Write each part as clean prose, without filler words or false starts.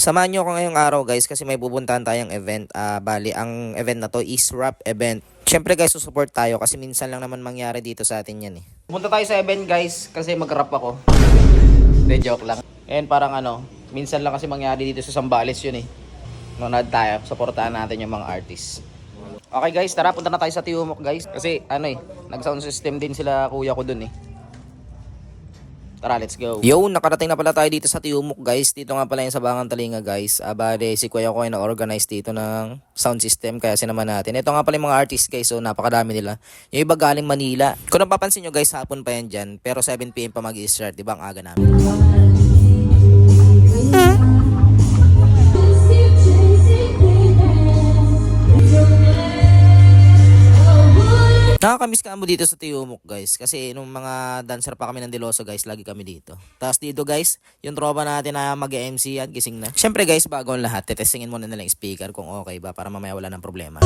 Samahan nyo ako ngayong araw guys kasi may pupuntahan tayong event. Bali, ang event na to is rap event. Siyempre guys, susupport tayo kasi minsan lang naman mangyari dito sa atin yan eh. Pupunta tayo sa event guys kasi mag-rap ako. De joke lang. And parang minsan lang kasi mangyari dito sa Zambales yun eh. Nunod tayo, supportahan natin yung mga artists. Okay guys, tara punta na tayo sa Tiumok guys. Kasi nag-sound system din sila kuya ko dun eh. Tara, let's go. Yo, nakarating na pala tayo dito sa Tiumok guys. Dito nga pala yung Sabangan Talinga guys. Bale, si kuya ko ay na-organize dito ng sound system. Kaya sinama natin. Ito nga pala yung mga artists guys. So, napakadami nila. Yung iba galing Manila. Kung napapansin nyo guys, hapon pa yan dyan. Pero 7 PM pa mag-i-start. Diba ang aga namin? Nakakamiss ka mo dito sa Tiumok guys kasi nung mga dancer pa kami ng Diloso guys, lagi kami dito. Tapos dito guys, yung tropa natin na mag-MC yan, gising na. Syempre guys, bago ang lahat, tetestingin muna nila yung speaker kung okay ba para mamaya wala ng problema.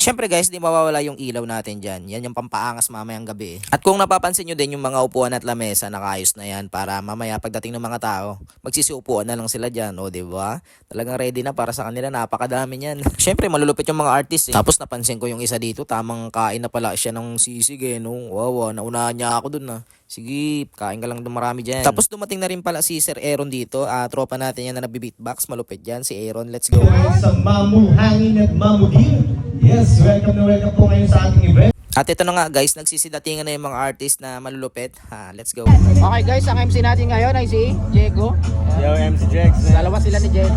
Siyempre guys, di mawawala yung ilaw natin dyan. Yan yung pampaangas mamayang gabi. At kung napapansin nyo din yung mga upuan at lamesa, nakaayos na yan para mamaya pagdating ng mga tao, magsisiupuan na lang sila dyan. O diba? Talagang ready na para sa kanila, napakadami yan. Siyempre malulupit yung mga artist eh. Tapos napansin ko yung isa dito, tamang kain na pala siya ng sisig eh. No? Wow, naunahan niya ako dun Sige, kain ka lang doon marami dyan. Tapos dumating na rin pala si Sir Aaron dito. Tropa natin yan na nagbi-beatbox. Malupit yan. Si Aaron, let's go. Sa mamuhangin at mamugil. Yes, welcome po ngayon sa ating event. At ito na nga guys, nagsisidatingan na yung mga artist na malulupit. Let's go. Okay guys, ang MC natin ngayon ay si Diego. Yo, MC Jex. Dalawa sila ni Jen.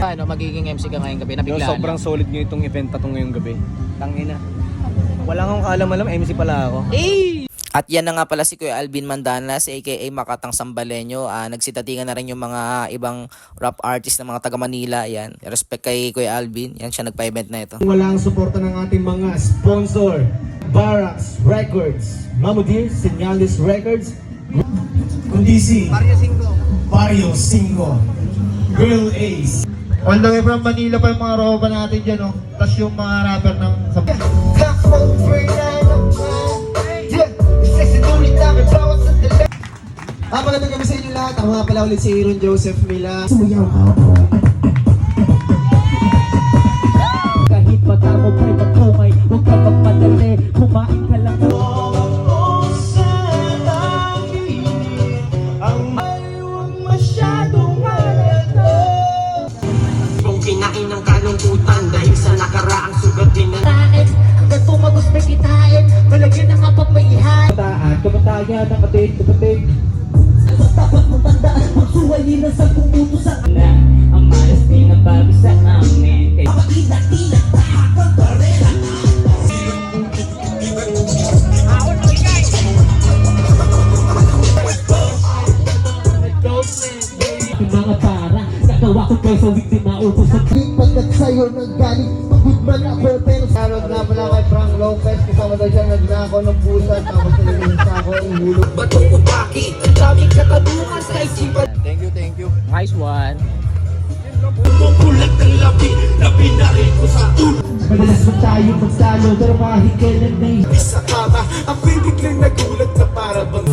Magiging MC ka ngayong gabi, nabiglaan. Sobrang solid nyo itong event na ngayong gabi. Tangina. Wala akong kaalam-alam, MC pala ako. At yan na nga pala si Kuya Alvin Mandanas aka Makatang Sambaleño. Nagsitatingan na rin yung mga ibang rap artist ng mga taga Manila. Yan. Respect kay Kuya Alvin. Yan siya nagpa-event na ito. Walang suporta ng ating mga sponsor. Barracks Records, Mamudir, Señales Records, Kundisi, Barrio 5, Girl Ace. All the way from Manila pa yung mga roba natin dyan, Tapos yung mga rapper ng... Magandang gabi sa inyo lahat. Ako nga pala ulit si Aaron Joseph Mila. Kahit matamo pa'y magkumay, huwag ka magpadali, kumain ka lang. Ang may huwag masyadong halata. Kung kinain ng kalungkutan dahil sa nakaraang sugatin na Tain, hanggang tumagos may kitain, malagyan ng kapapaihan. Kamatayan, kapatid. Dapat mo tandaan, magsuwali na sa pumuto sa ang malas di nabago sa amin. Kapatid-tila, tahakang karera. Yung mga para, nagawa ko kayo sa week di maubos sa pagkat sa'yo nang galing, pagod man ako pero Shoutout na pala kay Frank Lopez, kasama daw siya nagnako ng pusa, tapos nilagyan sa ako ang hulog. Bato o bakit? Ang daming katabungan sa isipan. Thank you. Nice one. Bumubulat ng labi na binaril ko sa ulo. madalas man tayo magtalo pero kahit kailan na Sa kama, ang bibiglang nagulat na para bang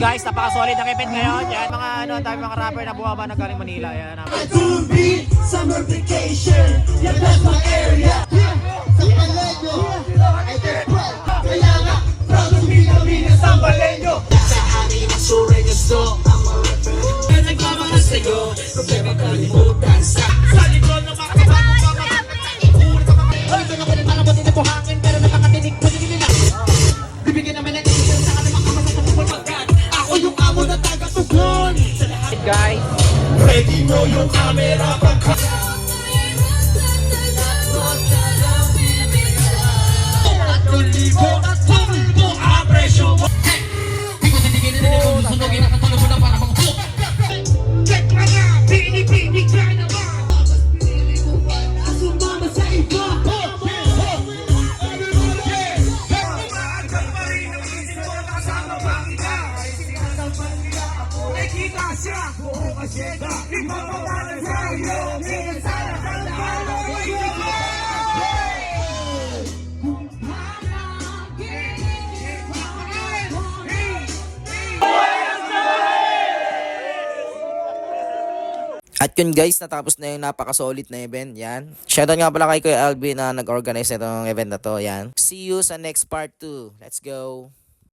Guys, napaka-solid ng event ngayon. Yan, mga rapper na buwaba na galing Manila. Yan. Tubi, summer vacation. Yeah, that's my area. Sambaleño, I get proud. Kaya nga, Proud to be kami ng Sambaleño. Sa amin ang sureños to. Ang mga referee na nagmamahal sa'yo. Problema kalimutan sa likod ng mga kabang puro ka mga ito na ko rin parang batid po hangin pero nakakatinig ko din nila. Bibigyan naman ng decision sa kanila mga matapupul pagkat ako yung amo na taga-tugon. Sa lahat Guys, ready mo yung camera pagka at tulibo at tulbo ang presyo mo. Hindi ko titigil na nila kung sunugin ang katulog mo na para bang check na nga, pinipinig ka naman. Pinili mo ba na sumama sa iba? Nakikita siya, buong kasyeda. Ipapabalan sa iyo, minsan ang At yun guys, natapos na yung napaka-solid na event. Yan. Shoutout nga pala kay Kuya Alvin na nag-organize na itong event na to. Yan. See you sa next part 2. Let's go.